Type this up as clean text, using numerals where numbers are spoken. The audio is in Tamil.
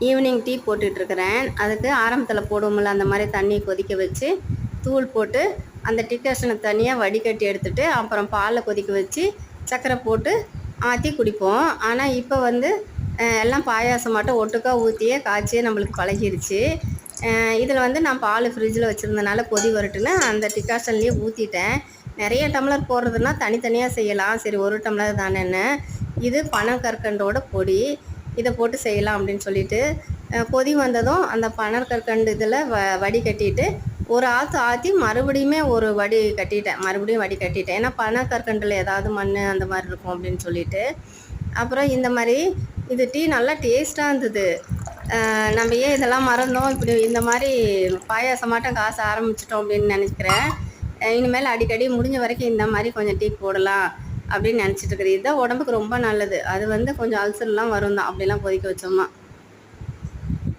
Evening tea போட்டுட்ருக்கிறேன். அதுக்கு ஆரம்பத்தில் போடுவோம்ல அந்த மாதிரி தண்ணி கொதிக்க வச்சு தூள் போட்டு அந்த டிகாஷனை தனியாக வடிகட்டி எடுத்துகிட்டு அப்புறம் பாலை கொதிக்க வச்சு சர்க்கரை போட்டு ஆற்றி குடிப்போம். ஆனால் இப்போ வந்து எல்லாம் பாயாசம் மட்டும் ஒட்டுக்கா ஊற்றியே காய்ச்சியே நம்மளுக்கு பழகிடுச்சு. இதில் வந்து நான் பால் ஃப்ரிட்ஜில் வச்சுருந்தனால கொதி வரட்டுன்னு அந்த டிகாஷன்லேயே ஊற்றிட்டேன். நிறைய டம்ளர் போடுறதுனா தனித்தனியாக செய்யலாம், சரி ஒரு டம்ளர் தானேன்னு. இது பனங்கற்கண்டோட பொடி, இதை போட்டு செய்யலாம் அப்படின்னு சொல்லிட்டு கொதி வந்ததும் அந்த பனங்கற்கண்டு இதில் வடிகட்டிட்டு ஒரு ஆற்றி மறுபடியுமே ஒரு வடி கட்டிட்டேன், மறுபடியும் வடி கட்டிட்டேன். ஏன்னா பனங்கற்கண்டில் ஏதாவது மண் அந்த மாதிரி இருக்கும் அப்படின்னு சொல்லிட்டு. அப்புறம் இந்த மாதிரி இது டீ நல்லா டேஸ்ட்டாக இருந்தது. நம்ம ஏன் இதெல்லாம் மறந்தோம், இப்படி இந்த மாதிரி பாயாசமாட்டம் காச ஆரம்பிச்சிட்டோம் அப்படின்னு நினைக்கிறேன். இனிமேல் அடிக்கடி முடிஞ்ச வரைக்கும் இந்த மாதிரி கொஞ்சம் டீ போடலாம் அப்படின்னு நினச்சிட்டு இருக்கிறது. இதுதான் உடம்புக்கு ரொம்ப நல்லது. அது வந்து கொஞ்சம் அல்சர்லாம் வரும் தான் அப்படிலாம் கொதிக்க வச்சோம்னா.